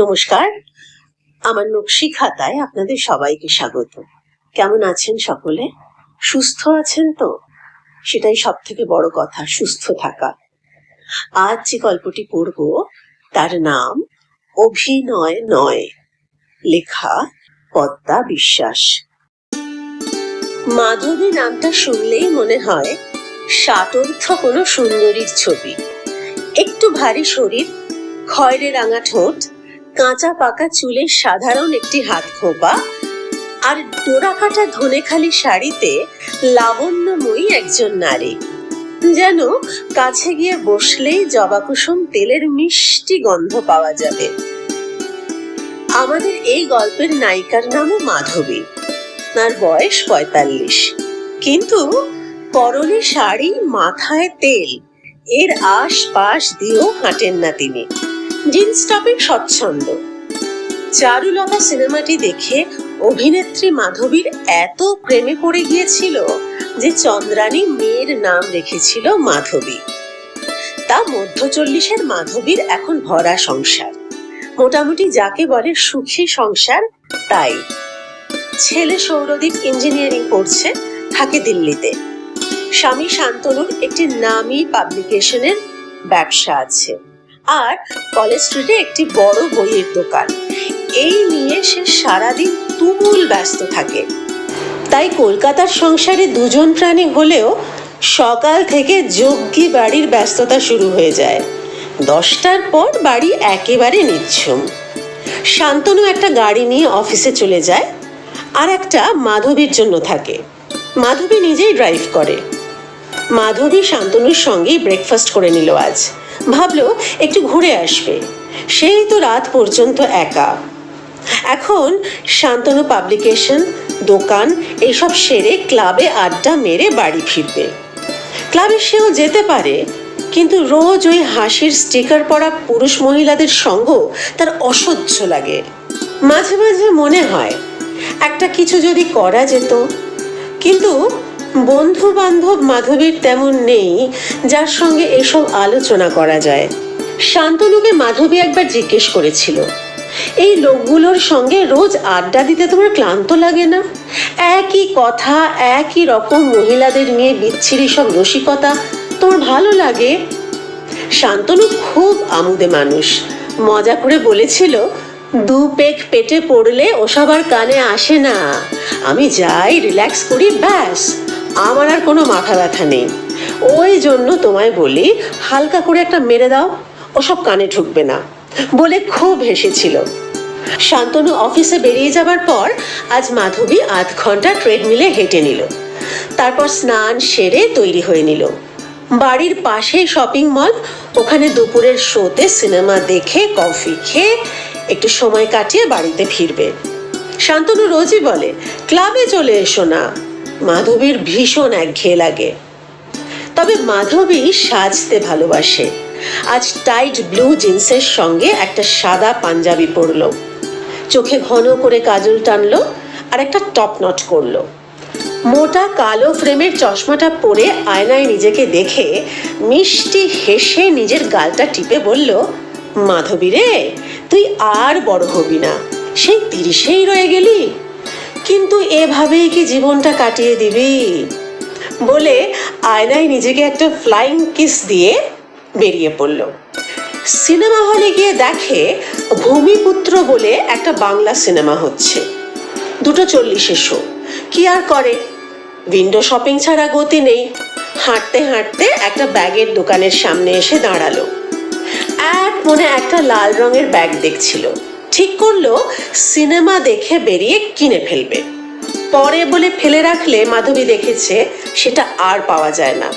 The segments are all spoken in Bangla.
নমস্কার, আমার নকশি খাতায় আপনাদের সবাইকে স্বাগত। কেমন আছেন সকলে? সুস্থ আছেন তো? সেটাই সব থেকে বড় কথা, সুস্থ থাকা। আজ যে গল্পটি পড়ব তার নাম অভিনয় নয়, লেখা পদ্মা বিশ্বাস। মাধবী নামটা শুনলেই মনে হয় ষাটোর্ধ্ব কোনো সুন্দরীর ছবি। একটু ভারী শরীর, খয়েরে রাঙা ঠোঁট, কাঁচা পাকা চুলে সাধারণ একটি হাত খোঁপা আর ডোরাকাটা ধনেখালি শাড়িতে লাবণ্যময়ী একজন নারী। যেন কাছে গিয়ে বসলেই জবাকুসুম তেলের মিষ্টি গন্ধ পাওয়া যাবে। আমাদের এই গল্পের নায়িকার নামও মাধবী। তার বয়স ৪৫, কিন্তু পরনে শাড়ি, মাথায় তেল, এর আশপাশ দিয়েও হাঁটেন না তিনি। জিন্স টপে স্বচ্ছন্দ। চারুলতা সিনেমাটি দেখে অভিনেত্রী মাধবীর এত প্রেমে পড়ে গিয়েছিল যে চন্দ্রানী মেয়ের নাম রেখেছিল মাধবী। তা মধ্য ৪০-এর মাধবীর এখন ভরা সংসার, মোটামুটি যাকে বলে সুখী সংসার তাই। ছেলে সৌরদীপ ইঞ্জিনিয়ারিং পড়ছে, থাকে দিল্লিতে। স্বামী শান্তনুর একটি নামী পাবলিকেশনের ব্যবসা আছে, আর কলেজ স্ট্রিটে একটি বড় বইয়ের দোকান। এই নিয়ে সে সারাদিন তুমুল ব্যস্ত থাকে। তাই কলকাতার সংসারে দুজন প্রাণী হলেও সকাল থেকে যজ্ঞী বাড়ির ব্যস্ততা শুরু হয়ে যায়। 10টার পর বাড়ি একেবারে নিঝুম। শান্তনু একটা গাড়ি নিয়ে অফিসে চলে যায়, আর একটা মাধবীর জন্য থাকে। মাধবী নিজেই ড্রাইভ করে। মাধবী শান্তনুর সঙ্গেই ব্রেকফাস্ট করে নিল আজ। ভাবলো একটু ঘুরে আসবে, সেই তো রাত পর্যন্ত একা। এখন শান্তনু পাবলিকেশন, দোকান এইসব সেরে ক্লাবে আড্ডা মেরে বাড়ি ফিরবে। ক্লাবে সেও যেতে পারে, কিন্তু রোজ ওই হাসির স্টিকার পরা পুরুষ মহিলাদের সঙ্গ তার অসহ্য লাগে। মাঝে মাঝে মনে হয় একটা কিছু যদি করা যেত, কিন্তু বন্ধু বান্ধব মাধবীর তেমন নেই যার সঙ্গে এসব আলোচনা করা যায়। শান্তনুকে মাধবী একবার জিজ্ঞেস করেছিল, এই লোকগুলোর সঙ্গে রোজ আড্ডা দিতে তোমার ক্লান্ত লাগে না? একই কথা, একই রকম মহিলাদের নিয়ে বিচ্ছিরি সব রসিকতা তোমার ভালো লাগে? শান্তনু খুব আমুদে মানুষ, মজা করে বলেছিল, 2 পেগ পেটে পড়লে ওসব আর কানে আসে না। আমি যাই, রিল্যাক্স করি, ব্যাস, আমার আর কোনো মাথা ব্যথা নেই। ওই জন্য তোমায় বলি, হালকা করে একটা মেরে দাও, ওসব কানে ঢুকবে না বলে খুব হেসেছিল। শান্তনু অফিসে বেরিয়ে যাবার পর আজ মাধবী আধ ঘন্টা ট্রেডমিলে হেঁটে নিল। তারপর স্নান সেরে তৈরি হয়ে নিল। বাড়ির পাশেই শপিং মল, ওখানে দুপুরের শোতে সিনেমা দেখে কফি খেয়ে একটু সময় কাটিয়ে বাড়িতে ফিরবে। শান্তনু রোজই বলে, ক্লাবে চলে এসো না। মাধবীর ভীষণ একঘেয়ে লাগে। তবে মাধবী সাজতে ভালোবাসে। আজ টাইট ব্লু জিন্সের সঙ্গে একটা সাদা পাঞ্জাবি পরলো, চোখে ঘন করে কাজল টানলো, আর একটা টপ নট করলো। মোটা কালো ফ্রেমের চশমাটা পরে আয়নায় নিজেকে দেখে মিষ্টি হেসে নিজের গালটা টিপে বলল, মাধবী রে, তুই আর বড় হবি না, সেই 30-এই রয়ে গেলি। কিন্তু এভাবেই কি জীবনটা কাটিয়ে দিবি? বলে আয়নায় নিজেকে একটা ফ্লাইং কিস দিয়ে বেরিয়ে পড়ল। সিনেমা হলে গিয়ে দেখে ভূমিপুত্র বলে একটা বাংলা সিনেমা হচ্ছে। 2:40 শো। কি আর করে, উইন্ডো শপিং ছাড়া গতি নেই। হাঁটতে হাঁটতে একটা ব্যাগের দোকানের সামনে এসে দাঁড়ালো। এক মনে একটা লাল রঙের ব্যাগ দেখছিল। ঠিক করলো সিনেমা দেখে বেরিয়ে কিনে ফেলবে। পরে বলে ফেলে রাখলে মাধবী দেখেছে সেটা আর পাওয়া যায় না।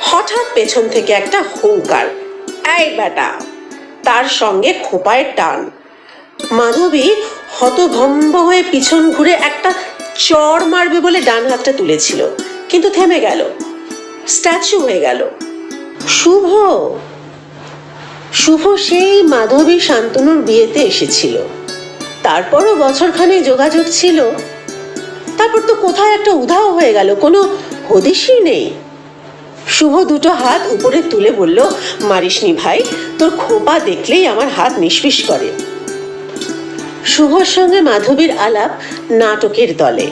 হঠাৎ পেছন থেকে একটা হুঙ্কার, এই বেটা, তার সঙ্গে খোঁপায় টান। মাধবী হতভম্ব হয়ে পিছন ঘুরে একটা চড় মারবে বলে ডান হাতটা তুলেছিল, কিন্তু থেমে গেল, স্ট্যাচু হয়ে গেল। শুভ শুভ সেই মাধবী শান্তনুর বিয়েতে এসেছিল। তারপরও বছরখানেক যোগাযোগ ছিল। তারপর তো কোথায় একটা উধাও হয়ে গেল, কোনো হদিশই নেই। শুভ 2টো হাত উপরে তুলে বলল, মারিসনি ভাই, তোর খোপা দেখলেই আমার হাত নিষ্পিস করে। শুভর সঙ্গে মাধবীর আলাপ নাটকের দলে।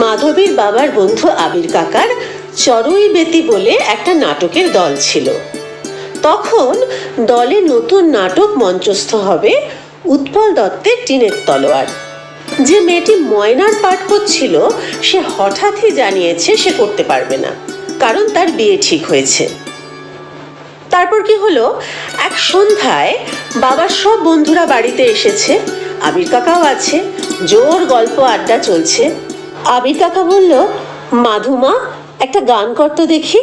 মাধবীর বাবার বন্ধু আবির কাকার চড়ুই বেতি বলে একটা নাটকের দল ছিল। তখন দলে নতুন নাটক মঞ্চস্থ হবে উৎপল দত্তের টিনের তলোয়ার। যে মেয়েটি ময়নার পাঠ করছিল সে হঠাৎই জানিয়েছে সে করতে পারবে না, কারণ তার বিয়ে ঠিক হয়েছে। তারপর কি হলো, এক সন্ধ্যায় বাবার সব বন্ধুরা বাড়িতে এসেছে, আবির কাকাও আছে, জোর গল্প আড্ডা চলছে। আবির কাকা বলল, মাধুমা একটা গান করতো দেখি।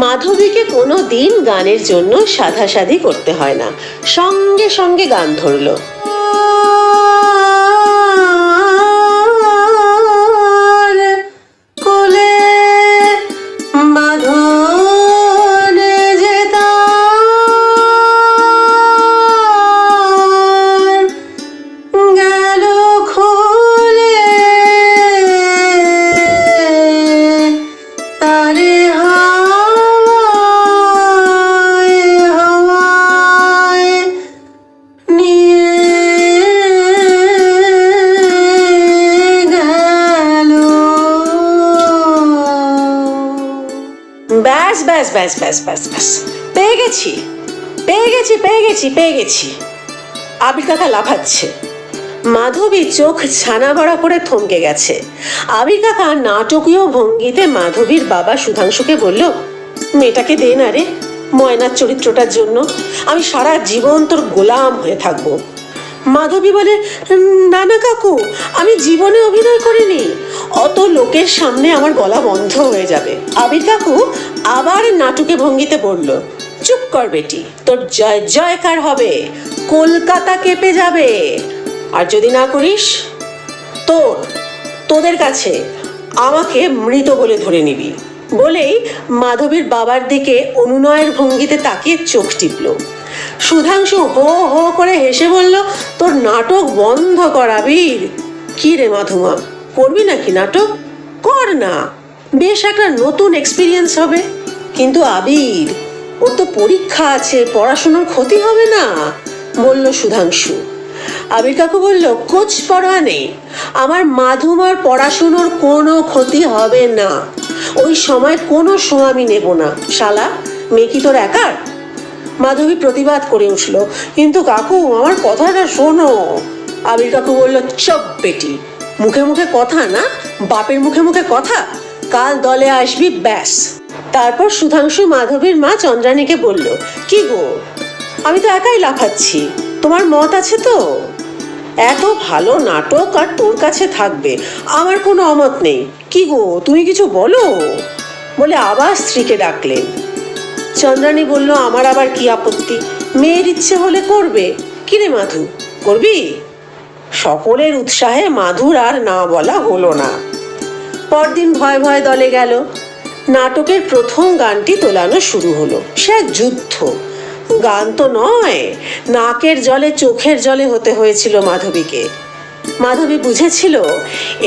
মাধবীকে কোনো দিন গানের জন্য সাধাসাধি করতে হয় না, সঙ্গে সঙ্গে গান ধরলো। ব্যাস ব্যাস ব্যাস ব্যাস ব্যাস ব্যাস, পেয়ে গেছি পেয়ে গেছি পেয়ে গেছি পেয়ে গেছি। আবির কাকা লাফাচ্ছে। মাধবী চোখ ছানা বড়া করে থমকে গেছে। আবির কাকা নাটকীয় ভঙ্গিতে মাধবীর বাবা সুধাংশুকে বলল, মেয়েটাকে দে না রে, ময়নার চরিত্রটার জন্য আমি সারা জীবন তোর গোলাম হয়ে থাকবো। মাধবী বলে, না না কাকু, আমি জীবনে অভিনয় করিনি, অত লোকের সামনে আমার গলা বন্ধ হয়ে যাবে। আবির কাকু আবার নাটকে ভঙ্গিতে বলল, চুপ কর বেটি, তোর জয় জয়কার হবে, কলকাতা কেঁপে যাবে, আর যদি না করিস তোদের কাছে আমাকে মৃত বলে ধরে নিবি। বলেই মাধবীর বাবার দিকে অনুনয়ের ভঙ্গিতে তাকিয়ে চোখ টিপল। সুধাংশু হো হো করে হেসে বলল, তোর নাটক বন্ধ কর আবির। কি রে মাধুমা, করবি নাকি নাটক? কর না, বেশ একটা নতুন এক্সপিরিয়েন্স হবে। কিন্তু আবির, ওর তো পরীক্ষা আছে, পড়াশোনার ক্ষতি হবে না, বলল সুধাংশু। আবির কাকু বলল, কোচ পড়া নেই, আমার মাধুমার পড়াশোনার কোনো ক্ষতি হবে না, ওই সময় কোনো শো আমি নেব না। শালা, মেয়ে কি তোর একার? মাধবী প্রতিবাদ করে উঠল, কিন্তু কাকু আমার কথাটা শোনো। আবির কাকু বলল, চুপ বেটি, মুখে মুখে কথা না, বাপের মুখে মুখে কথা, কাল দলে আসবি ব্যাস। তারপর সুধাংশু মাধবীর মা চন্দ্রানীকে বলল, কি গো, আমি তো একাই লাফাচ্ছি, তোমার মত আছে তো? এত ভালো নাটক আর তোর কাছে থাকবে, আমার কোনো অমত নেই। কি গো, তুমি কিছু বলো, বলে আবার স্ত্রীকে ডাকলেন। চন্দ্রানী বলল, আমার আবার কি আপত্তি, মেয়ের ইচ্ছে হলে করবে। কিরে মাধু, করবি? সকলের উৎসাহে মাধুর আর না বলা হলো না। পরদিন ভয় ভয় দলে গেল। নাটকের প্রথম গানটি তোলানো শুরু হলো। সে এক যুদ্ধ, গান তো নয়, নাকের জলে চোখের জলে হতে হয়েছিল মাধবীকে। মাধবী বুঝেছিল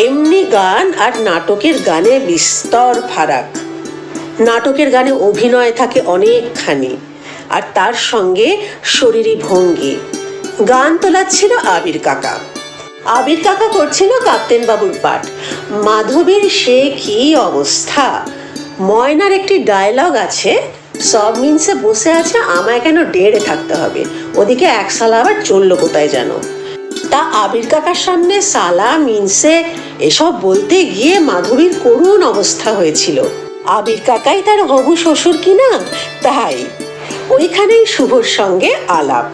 এমনি গান আর নাটকের গানে বিস্তর ফারাক। নাটকের গানে অভিনয় থাকে অনেকখানি, আর তার সঙ্গে শরীরী ভঙ্গি। গান তোলাচ্ছিল আবির কাকা। আবির কাকা করছিল কাপ্তেন বাবুর পাঠ। মাধবীর সে কি অবস্থা! ময়নার একটি ডায়লগ আছে, সব মিনসে বসে আছে, আমায় কেন ডেড়ে থাকতে হবে, ওদিকে এক সালা আবার চললো কোথায় যেন। তা আবির কাকার সামনে সালা মিনসে এসব বলতে গিয়ে মাধবীর করুণ অবস্থা হয়েছিল। আবির কাকাই তার হবু শ্বশুর কিনা, তাই ওইখানেই শুভর সঙ্গে আলাপ।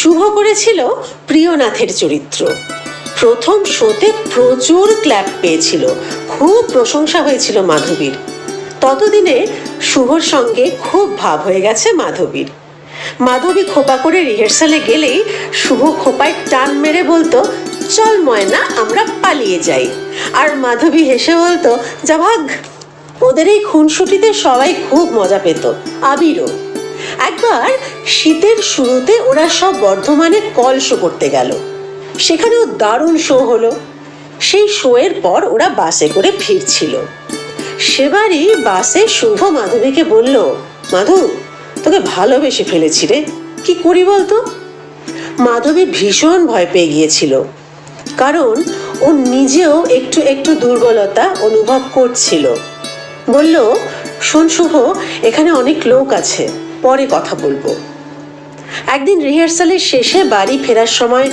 শুভ করেছিল প্রিয়নাথের চরিত্র। প্রথম শোতে প্রচুর ক্ল্যাপ পেয়েছিল, খুব প্রশংসা হয়েছিল মাধবীর। ততদিনে শুভর সঙ্গে খুব ভাব হয়ে গেছে মাধবীর। মাধবী খোপা করে রিহার্সালে গেলেই শুভ খোপায় টান মেরে বলতো, চল ময়না আমরা পালিয়ে যাই। আর মাধবী হেসে বলতো, যা ভাগ। ওদের এই খুনসুটিতে সবাই খুব মজা পেত, আবিরও। একবার শীতের শুরুতে ওরা সব বর্ধমানে কল শো করতে গেল, সেখানেও দারুণ শো হলো। সেই শোয়ের পর ওরা বাসে করে ফিরছিল। সেবারই বাসে শুভ মাধবীকে বলল, মাধু, তোকে ভালোবেসে ফেলেছি রে, কি করি বলতো? মাধবী ভীষণ ভয় পেয়ে গিয়েছিল, কারণ ও নিজেও একটু একটু দুর্বলতা অনুভব করছিল। বলল, শোন শুভ, এখানে অনেক লোক আছে, পরে কথা বলবো। একদিন রিহার্সালের শেষে বাড়ি ফেরার সময়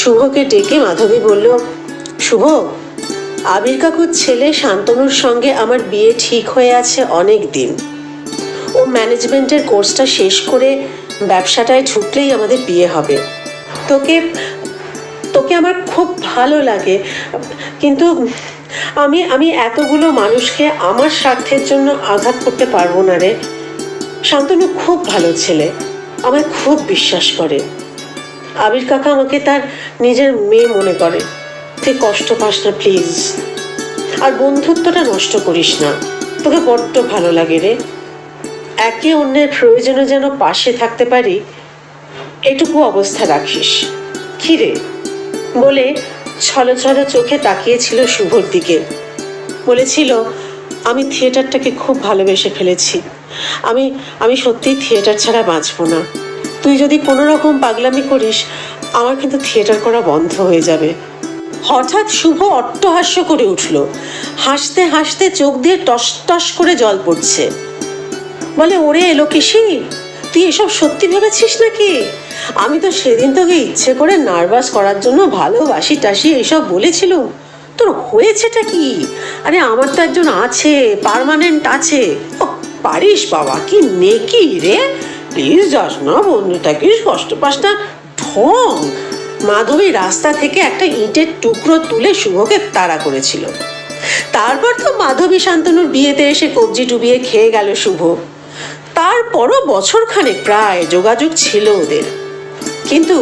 শুভকে ডেকে মাধবী বলল, শুভ, আবির কাকুর ছেলে শান্তনুর সঙ্গে আমার বিয়ে ঠিক হয়ে আছে অনেক দিন। ও ম্যানেজমেন্টের কোর্সটা শেষ করে ব্যবসাটায় ঢুকলেই আমাদের বিয়ে হবে। তোকে তোকে আমার খুব ভালো লাগে, কিন্তু আমি আমি এতগুলো মানুষকে আমার স্বার্থের জন্য আঘাত করতে পারবো না রে। শান্তনু খুব ভালো ছেলে, আমায় খুব বিশ্বাস করে। আবির কাকা আমাকে তার নিজের মেয়ে মনে করে। তুই কষ্ট পাস না প্লিজ, আর বন্ধুত্বটা নষ্ট করিস না। তোকে বড্ড ভালো লাগে রে। একে অন্যের প্রয়োজনে যেন পাশে থাকতে পারি, এটুকু অবস্থা রাখিস। কি রে? বলে ছলো ছলো চোখে তাকিয়েছিল শুভর দিকে। বলেছিল, আমি থিয়েটারটাকে খুব ভালোবেসে ফেলেছি। আমি আমি সত্যিই থিয়েটার ছাড়া বাঁচব না। তুই যদি কোনো রকম পাগলামি করিস, আমার কিন্তু থিয়েটার করা বন্ধ হয়ে যাবে। হঠাৎ শুভ অট্টহাস্য করে উঠল। হাসতে হাসতে চোখ দিয়ে টস টস করে জল পড়ছে। বলে, ওরে লোকেশি, তুই এসব সত্যি ভেবেছিস নাকি? আমি তো সেদিন তোকে ইচ্ছে করে নার্ভাস করার জন্য ভালোবাসি টাসি এইসব বলেছিলুম। তোর হয়েছেটা কি? আরে আমার তো একজন আছে, পার্মানেন্ট আছে। ও পারিস বাবা, কি নেকি রে। প্লিজ যাস না, বন্ধু থাকিস, কষ্ট পাস না। ঢং। মাধবী রাস্তা থেকে একটা ইটের টুকরো তুলে শুভকে তাড়া করেছিল। তারপর তো মাধবী শান্তনুর বিয়েতে এসে কবজি ডুবিয়ে খেয়ে গেল শুভ। তারপরও বছরখানেক প্রায় যোগাযোগ ছিল ওদের। কিন্তু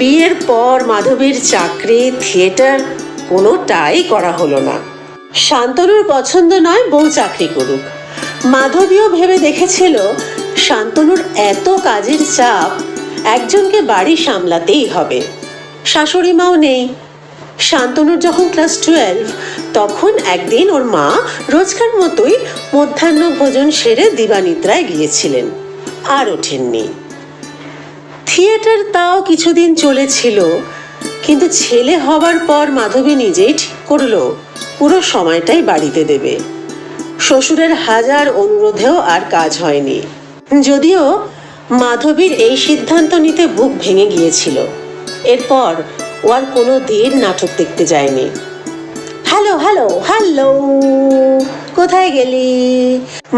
বিয়ের পর মাধবীর চাকরি, থিয়েটার কোনোটাই করা হলো না। শান্তনুর পছন্দ নয় বউ চাকরি করুক। মাধবীও ভেবে দেখেছিল, শান্তনুর এত কাজের চাপ, একজনকে বাড়ি সামলাতেই হবে। শাশুড়ি মাও নেই। শান্তনুর যখন ক্লাস 12, তখন একদিন ওর মা রোজকার মতোই মধ্যাহ্ন ভোজন সেরে দিবানিদ্রায় গিয়েছিলেন, আর ওঠেননি। থিয়েটার তাও কিছুদিন চলেছিল, কিন্তু ছেলে হবার পর মাধবী নিজেই ঠিক করলো পুরো সময়টাই বাড়িতে দেবে। শ্বশুরের হাজার অনুরোধেও আর কাজ হয়নি, যদিও মাধবীর এই সিদ্ধান্ত নিতে বুক ভেঙে গিয়েছিল। এরপর ও আর কোনো দিন নাটক দেখতে যায়নি। হ্যালো হ্যালো হ্যালো, কোথায় গেলি?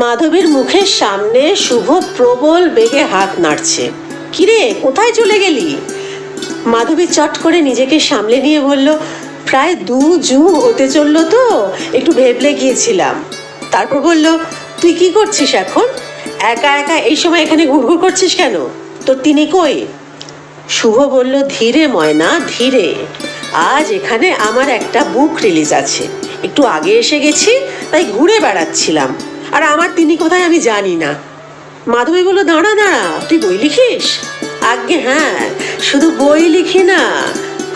মাধবীর মুখের সামনে শুভ প্রবল বেগে হাত নাড়ছে। কিরে, কোথায় চলে গেলি? মাধবী চট করে নিজেকে সামলে নিয়ে বলল, প্রায় 2 যুগ হতে চললো তো, একটু ভেবলে গিয়েছিলাম। তারপর বলল, তুই কি করছিস এখন? একা একা এই সময় এখানে ঘুরঘুর করছিস কেন? তোর তিনি কই? শুভ বলল, ধীরে ময়না ধীরে, আজ এখানে আমার একটা বুক রিলিজ আছে, একটু আগে এসে গেছি, তাই ঘুরে বেড়াচ্ছিলাম। আর আমার তিনি কোথায় আমি জানি না। মাধবী বলল, দাঁড়া দাঁড়া, তুই বই লিখিস? আজ্ঞে হ্যাঁ, শুধু বই লিখি না,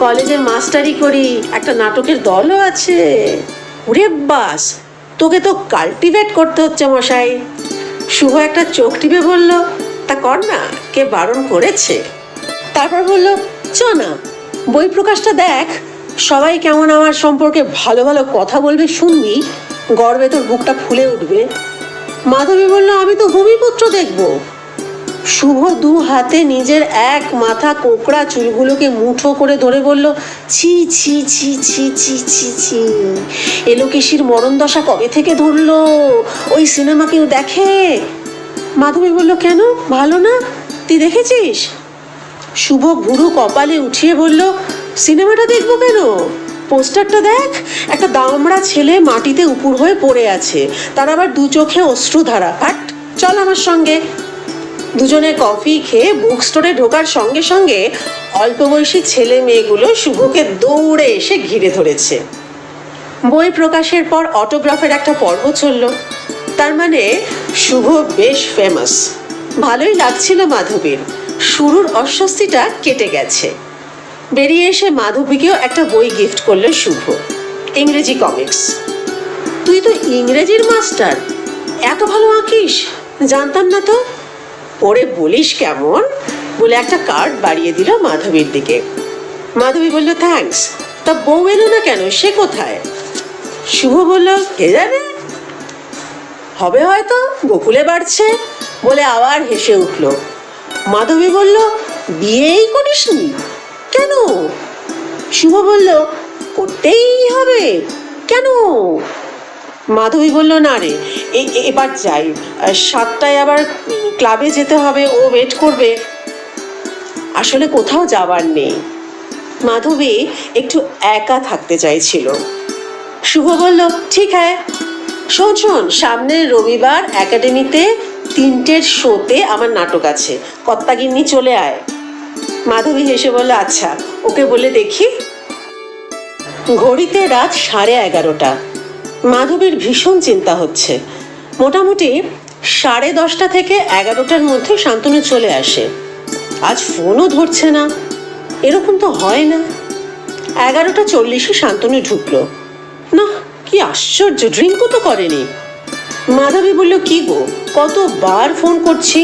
কলেজে মাস্টারি করি, একটা নাটকের দলও আছে। ওরে বাস, তোকে তো কাল্টিভেট করতে হচ্ছে মশাই। শুভ একটা চোখ টিপে বলল, তা কর না, কে বারণ করেছে? তারপর বলল, চ না, বই প্রকাশটা দেখ, সবাই কেমন আমার সম্পর্কে ভালো ভালো কথা বলবে শুনবি, গর্বে তোর বুকটা ফুলে উঠবে। মাধবী বলল, আমি তো ভূমিপুত্র দেখব। শুভ 2 হাতে নিজের এক মাথা কোকড়া চুলগুলোকে মুঠো করে ধরে বলল, ছি ছি ছি ছি ছি ছি ছি, এলোকেশির মরণ দশা কবে থেকে ধরলো? ওই সিনেমা কেউ দেখে? মাধবী বলল, কেন, ভালো না? তুই দেখেছিস? শুভ ভুরু কপালে উঠিয়ে বলল, সিনেমাটা দেখবো কেন? পোস্টারটা দেখ, একটা দামড়া ছেলে মাটিতে উপুর হয়ে পড়ে আছে, তার আবার 2 চোখে অশ্রুধারা। হাট, চল আমার সঙ্গে। দুজনে কফি খেয়ে বুক স্টোরে ঢোকার সঙ্গে সঙ্গে অল্প বয়সী ছেলে মেয়েগুলো শুভকে দৌড়ে এসে ঘিরে ধরেছে। বই প্রকাশের পর অটোগ্রাফের একটা পর্ব চলল। তার মানে শুভ বেশ ফেমাস। ভালোই লাগছিল মাধবীর। শুরুর অস্বস্তিটা কেটে গেছে। বেরিয়ে এসে মাধবীকেও একটা বই গিফট করলো শুভ, ইংরেজি কমিক্স। তুই তো ইংরেজির মাস্টার, এত ভালো আঁকিস? জানতাম না তো। ওরে বলিস কেমন, বলে একটা কার্ড বাড়িয়ে দিল মাধবীর দিকে। মাধবী বলল থ্যাঙ্কস। তা বউ এলো না কেন, সে কোথায়? শুভ বলল কে জানে, হবে হয়তো, গোকুলে বাড়ছে বলে আবার হেসে উঠল। মাধবী বলল বিয়েই করিসনি কেন? শুভ বলল করতেই হবে। কেন? মাধবী বলল না রে, এবার যাই, 7টায় আবার ক্লাবে যেতে হবে, ও ওয়েট করবে। আসলে কোথাও যাবার নেই, মাধবী একটু একা থাকতে চাইছিল। শুভ বলল ঠিক হ্যাঁ, শোন শোন, সামনের রবিবার একাডেমিতে 3টের শোতে আমার নাটক আছে, কর্তাগিন্নি চলে আয়। মাধবী হেসে বলল আচ্ছা, ওকে বলে দেখি। ঘড়িতে রাত 11:30। মাধবীর ভীষণ চিন্তা হচ্ছে। মোটামুটি 10:30 থেকে 11টার মধ্যে শান্তনু চলে আসে। আজ ফোনও ধরছে না, এরকম তো হয় না। 11:40 শান্তনু ঢুকলো। না, কি আশ্চর্য, ড্রিঙ্কও তো করেনি। মাধবী বলল কি গো, কতবার ফোন করছি।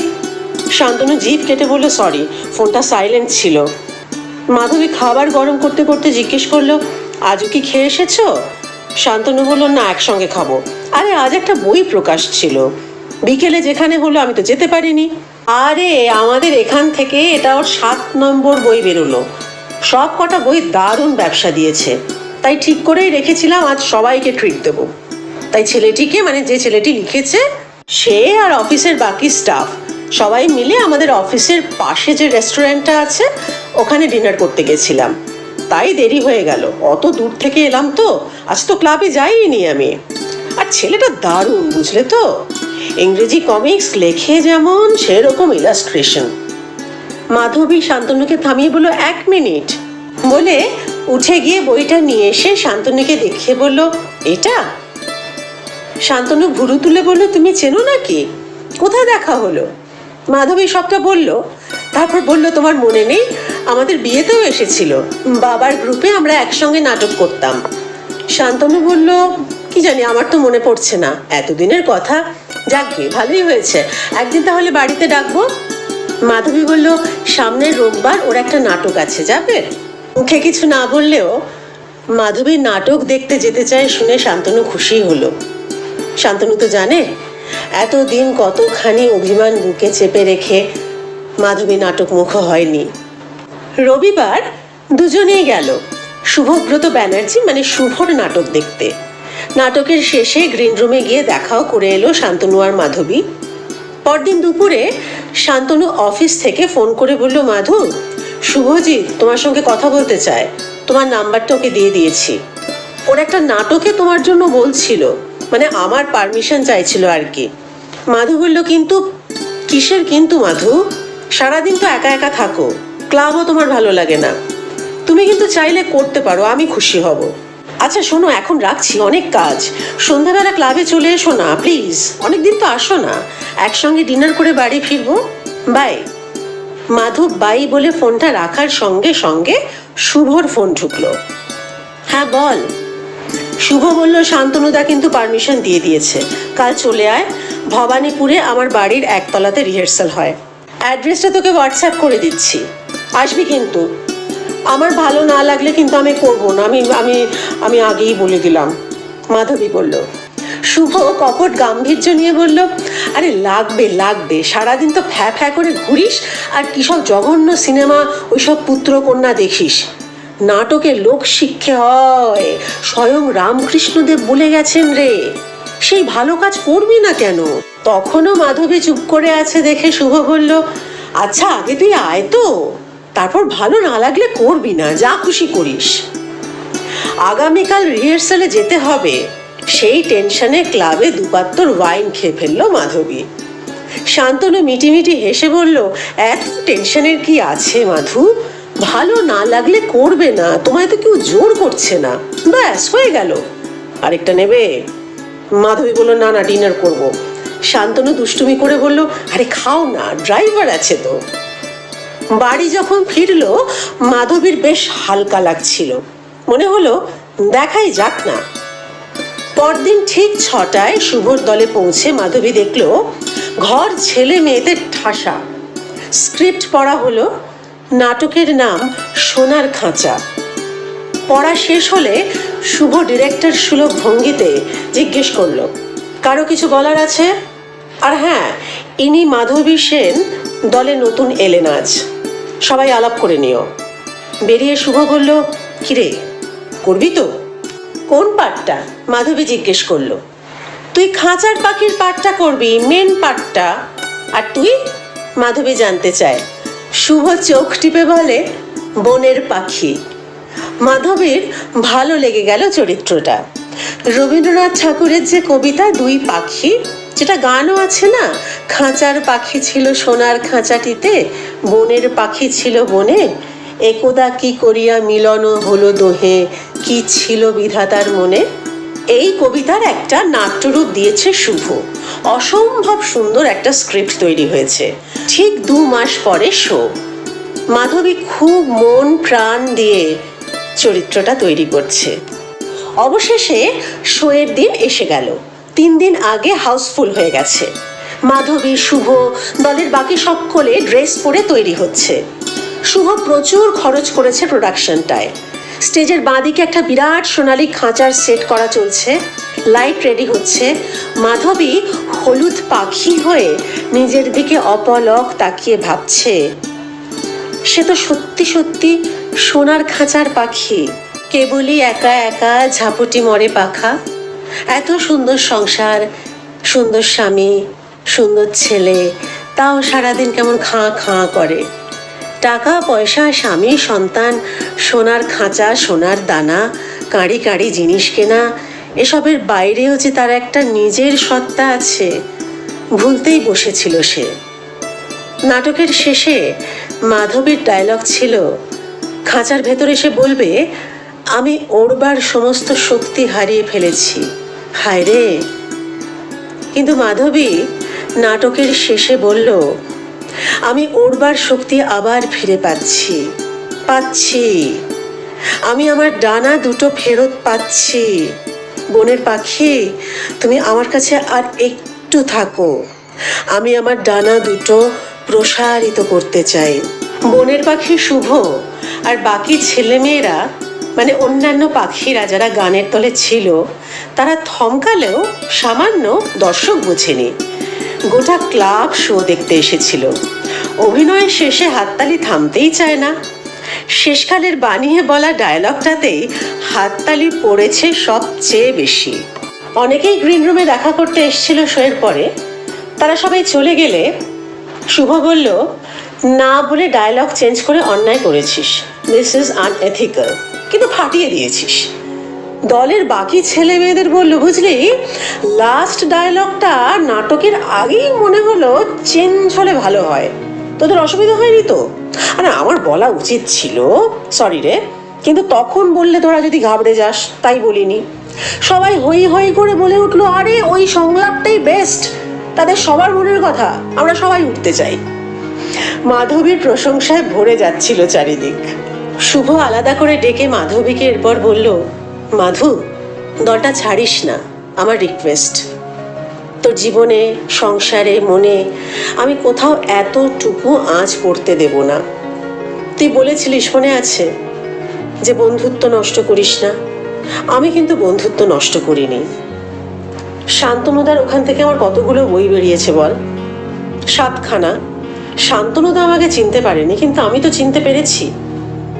শান্তনু জিভ কেটে বলল সরি, ফোনটা সাইলেন্ট ছিল। মাধবী খাবার গরম করতে করতে জিজ্ঞেস করলো আজও কি খেয়ে এসেছো? শান্তনু বলল না, একসঙ্গে খাবো। আরে আজ একটা বই প্রকাশ ছিল, বিকেলে যেখানে হলো আমি তো যেতে পারিনি। আরে আমাদের এখান থেকে এটা ওর 7 নম্বর বই বেরোলো, সব কটা বই দারুণ ব্যবসা দিয়েছে, তাই ঠিক করেই রেখেছিলাম আজ সবাইকে ট্রিট দেবো। তাই ছেলেটিকে, মানে যে ছেলেটি লিখেছে সে আর অফিসের বাকি স্টাফ সবাই মিলে আমাদের অফিসের পাশে যে রেস্টুরেন্টটা আছে ওখানে ডিনার করতে গেছিলাম, তাই দেরি হয়ে গেল। অত দূর থেকে এলাম তো, আজ তো ক্লাবে যাইনি আমি। আর ছেলেটা দারুণ, বুঝলে তো, ইংরেজি কমিক্স লেখে যেমন সেরকম ইলাস্ট্রেশন। মাধবী শান্তনুকে থামিয়ে বলল 1 মিনিট, বলে উঠে গিয়ে বইটা নিয়ে এসে শান্তনুকে দেখিয়ে বলল এটা। শান্তনু ভুরু তুলে বলল তুমি চেনো নাকি, কোথায় দেখা হলো? মাধবী সবটা বলল, তারপর বলল তোমার মনে নেই, আমাদের বিয়েতেও এসেছিল, বাবার গ্রুপে আমরা একসঙ্গে নাটক করতাম। শান্তনু বলল কি জানি, আমার তো মনে পড়ছে না, এতদিনের কথা। যাকগে, ভালোই হয়েছে, একদিন তাহলে বাড়িতে ডাকবো। মাধবী বলল সামনের রোববার ওর একটা নাটক আছে, যাবে? মুখে কিছু না বললেও মাধবী নাটক দেখতে যেতে চায় শুনে শান্তনু খুশি হলো। শান্তনু তো জানে এতদিন কতখানি অভিমান বুকে চেপে রেখে মাধবী নাটক মুখ হয়নি। রবিবার দুজনেই গেল শুভব্রত ব্যানার্জি মানে শুভর নাটক দেখতে। নাটকের শেষে গ্রিন রুমে গিয়ে দেখাও করে এলো শান্তনু আর মাধবী। পরদিন দুপুরে শান্তনু অফিস থেকে ফোন করে বলল মাধু, শুভজিৎ তোমার সঙ্গে কথা বলতে চায়, তোমার নাম্বারটা ওকে দিয়ে দিয়েছি। ওর একটা নাটকে তোমার জন্য বলছিল, মানে আমার পারমিশন চাইছিল আর কি। মাধু বলল কিন্তু? কিসের কিন্তু মাধু, সারাদিন তো একা একা থাকো, ক্লাবও তোমার ভালো লাগে না, তুমি কিন্তু চাইলে করতে পারো, আমি খুশি হব। আচ্ছা শোনো, এখন রাখছি, অনেক কাজ, সন্ধ্যাবেলা ক্লাবে চলে এসো না প্লিজ, অনেকদিন তো আসো না, একসঙ্গে ডিনার করে বাড়ি ফিরবো, বাই। মাধু বাই বলে ফোনটা রাখার সঙ্গে সঙ্গে শুভর ফোন ঢুকলো। হ্যাঁ বল। শুভ বলল শান্তনুদা কিন্তু পারমিশন দিয়ে দিয়েছে, কাল চলে আয়, ভবানীপুরে আমার বাড়ির 1তলাতে রিহার্সাল হয়, অ্যাড্রেসটা তোকে হোয়াটসঅ্যাপ করে দিচ্ছি, আসবি কিন্তু। আমার ভালো না লাগলে কিন্তু আমি করবো না, আমি আমি আমি আগেই বলে দিলাম, মাধবী বলল। শুভ কপট গাম্ভীর্য নিয়ে বলল আরে লাগবে লাগবে, সারাদিন তো ফ্যা ফ্যা করে ঘুরিস আর কি সব জঘন্য সিনেমা ওইসব পুত্রকন্যা দেখিস, নাটকে লোক শিক্ষে হয়, স্বয়ং রামকৃষ্ণদেব বলে গেছেন রে, সেই ভালো কাজ করবি না কেন? তখনও মাধবী চুপ করে আছে দেখে শুভ বলল আচ্ছা আগে তুই আয় তো, তারপর ভালো না লাগলে করবি না, যা খুশি করিস। আগামীকাল রিহার্সালে যেতে হবে, সেই টেনশনে ক্লাবে দুপাত্তর ওয়াইন খেয়ে ফেললো মাধবী। শান্তনু মিটিমিটি হেসে বলল এত টেনশনের কি আছে মাধু, ভালো না লাগলে করবে না, তোমায় তো কেউ জোর করছে না, ব্যাস হয়ে গেল। আরেকটা নেবে? মাধবী বলল না না, ডিনার করব। শান্তনু দুষ্টুমি করে বলল আরে খাও না, ড্রাইভার আছে তো। বাড়ি যখন ফিরলো মাধবীর বেশ হালকা লাগছিল, মনে হলো দেখাই যাক না। পরদিন ঠিক 6টায় শুভর দলে পৌঁছে মাধবী দেখলো ঘর ছেলে মেয়েদের ঠাসা, স্ক্রিপ্ট পড়া হলো। নাটকের নাম সোনার খাঁচা। পড়া শেষ হলে শুভ ডিরেক্টর সুলভ ভঙ্গিতে জিজ্ঞেস করলো, কারো কিছু বলার আছে? আর হ্যাঁ, ইনি মাধবী সেন, দলে নতুন এলেন আজ, সবাই আলাপ করে নিও। বেরিয়ে শুভ বলল, কিরে করবি তো? কোন পার্টটা? মাধবী জিজ্ঞেস করলো। তুই খাঁচার পাখির পার্টটা করবি, মেন পার্টটা। আর তুই? মাধবী জানতে চায়। শুভ চোখ টিপে বলে, বনের পাখি। মাধবীর ভালো লেগে গেল চরিত্রটা। রবীন্দ্রনাথ ঠাকুরের যে কবিতা দুই পাখি, যেটা গানও আছে না, খাঁচার পাখি ছিল সোনার খাঁচাটিতে, বনের পাখি ছিল বনে, একদা কি করিয়া মিলন হলো দোহে, কি ছিল বিধাতার মনে। এই কবিতার একটা নাট্যরূপ দিয়েছে শুভ। অসম্ভব সুন্দর একটা স্ক্রিপ্ট তৈরি হয়েছে। ঠিক 2 মাস পরে শো। মাধবী খুব মন প্রাণ দিয়ে চরিত্রটা তৈরি করছে। অবশেষে শোয়ের দিন এসে গেল। 3 দিন আগে হাউসফুল হয়ে গেছে। মাধবী, শুভ, দলের বাকি সকলে ড্রেস পরে তৈরি হচ্ছে। শুভ প্রচুর খরচ করেছে প্রোডাকশনটায়। স্টেজের বাঁদিকে একটা বিরাট সোনালী খাঁচার সেট করা চলছে, লাইট রেডি হচ্ছে। মাধবী হলুদ পাখি হয়ে নিজের দিকে অপলক তাকিয়ে ভাবছে, সে তো সত্যি সত্যি সোনার খাঁচার পাখি, কেবলই একা একা ঝাপটি মরে পাখা। এত সুন্দর সংসার, সুন্দর স্বামী, সুন্দর ছেলে, তাও সারাদিন কেমন খাঁ খাঁ করে। টাকা পয়সা, স্বামী, সন্তান, সোনার খাঁচা, সোনার দানা, কাঁড়ি কাঁড়ি জিনিস কেনা, এসবের বাইরেও যে তার একটা নিজের সত্তা আছে, ভুলতেই বসেছিল সে। নাটকের শেষে মাধবীর ডায়লগ ছিল, খাঁচার ভেতরে সে বলবে, আমি ওড়বার সমস্ত শক্তি হারিয়ে ফেলেছি, হায় রে। কিন্তু মাধবী নাটকের শেষে বলল, আমি ওড়বার শক্তি আবার ফিরে পাচ্ছি। আমি আমার ডানা দুটো ফেরত পাচ্ছি। বনের পাখি, তুমি আমার কাছে আর একটু থাকো, আমি আমার ডানা দুটো প্রসারিত করতে চাই। বনের পাখি শুভ আর বাকি ছেলেমেয়েরা, মানে অন্যান্য পাখিরা যারা গানের দলে ছিল, তারা থমকালেও সামান্য দর্শক বোঝেনি। গোটা ক্লাব শো দেখতে এসেছিল। অভিনয়ের শেষে হাততালি থামতেই চায় না। শেষকালের বানিয়ে বলা ডায়লগটাতেই হাততালি পড়েছে সবচেয়ে বেশি। অনেকেই গ্রিন রুমে দেখা করতে এসেছিল শোয়ের পরে। তারা সবাই চলে গেলে শুভ বলল, না বলে ডায়লগ চেঞ্জ করে অন্যায় করেছিস, দিস ইজ আনএথিক্যাল, কিন্তু ফাটিয়ে দিয়েছিস। দলের বাকি ছেলে মেয়েদের বললো, বুঝলি, লাস্ট ডায়লগটা নাটকের আগেই মনে হলো চেঞ্জ হলে ভালো হয়, তোদের অসুবিধা হয়নি তো? আরে আমার বলা উচিত ছিল, সরি রে, কিন্তু তখন বললে তোরা যদি ঘাবড়ে যাস, তাই বলিনি। সবাই হই হই করে বলে উঠলো, আরে ওই সংলাপটাই বেস্ট, তাদের সবার মনের কথা, আমরা সবাই উঠতে চাই। মাধবীর প্রশংসায় ভরে যাচ্ছিল চারিদিক। শুভ আলাদা করে ডেকে মাধবীকে এরপর বলল, মাধু, দলটা ছাড়িস না, আমার রিকোয়েস্ট। তোর জীবনে, সংসারে, মনে আমি কোথাও এতটুকু আঁচ পড়তে দেব না। তুই বলেছিলিস, মনে আছে, যে বন্ধুত্ব নষ্ট করিস না। আমি কিন্তু বন্ধুত্ব নষ্ট করিনি। শান্তনুদার ওখান থেকে আমার কতগুলো বই বেরিয়েছে বল, 7খানা। শান্তনুদা আমাকে চিনতে পারেনি, কিন্তু আমি তো চিনতে পেরেছি।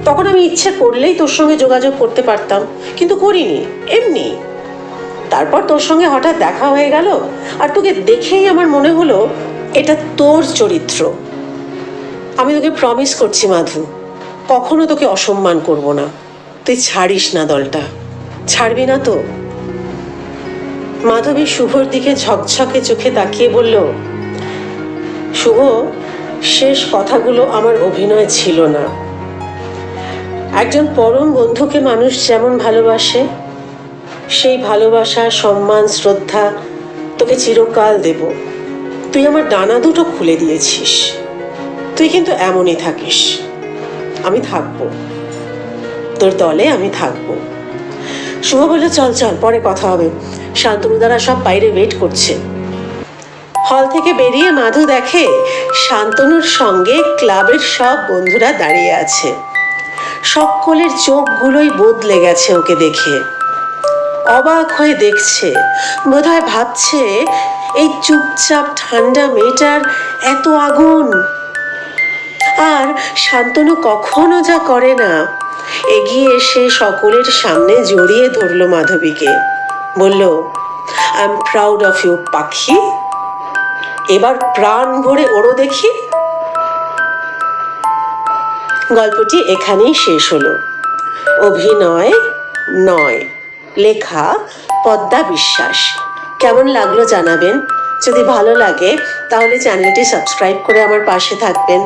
তখন আমি ইচ্ছে করলেই তোর সঙ্গে যোগাযোগ করতে পারতাম, কিন্তু করিনি, এমনি। তারপর তোর সঙ্গে হঠাৎ দেখা হয়ে গেল, আর তোকে দেখেই আমার মনে হলো এটা তোর চরিত্র। আমি তোকে প্রমিস করছি মাধু, কখনো তোকে অসম্মান করব না। তুই ছাড়িস না দলটা, ছাড়বি না তো? মাধবী শুভর দিকে ঝকঝকে চোখে তাকিয়ে বলল, শুভ, শেষ কথাগুলো আমার অভিনয় ছিল না। একজন পরম বন্ধুকে মানুষ যেমন ভালোবাসে, সেই ভালোবাসা, সম্মান, শ্রদ্ধা তোকে চিরকাল দেব। তুই আমার ডানা দুটো খুলে দিয়েছিস, তুই কিন্তু এমনই থাকিস। আমি থাকবো তোর দলে, আমি থাকবো। শুভ বলল, চল চল, পরে কথা হবে, শান্তনুদারা সব বাইরে ওয়েট করছে। হল থেকে বেরিয়ে মাধু দেখে শান্তনুর সঙ্গে ক্লাবের সব বন্ধুরা দাঁড়িয়ে আছে। সকলের চোখগুলোই বদলে গেছে ওকে দেখে। অবাক হয়ে দেখছে, বোধহয় ভাবছে এই চুপচাপ ঠান্ডা মেয়েটার এত আগুন। আর শান্তনু কখনো যা করে না, এগিয়ে এসে সকলের সামনে জড়িয়ে ধরলো মাধবীকে, বলল, I am proud of you Pakhi, এবার প্রাণ ভরে ওড়ো দেখি। গল্পটি এখানেই শেষ হলো। অভিনয় নয়, লেখা পদ্মা বিশ্বাস। কেমন লাগলো জানাবেন। যদি ভালো লাগে তাহলে চ্যানেলটি সাবস্ক্রাইব করে আমার পাশে থাকবেন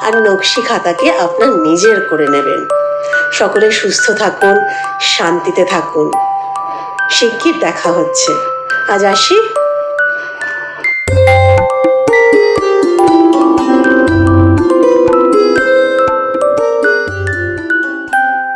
আর নকশি খাতাকে আপনার নিজের করে নেবেন। সকলে সুস্থ থাকুন, শান্তিতে থাকুন। শিগগির দেখা হচ্ছে। আজ আসি।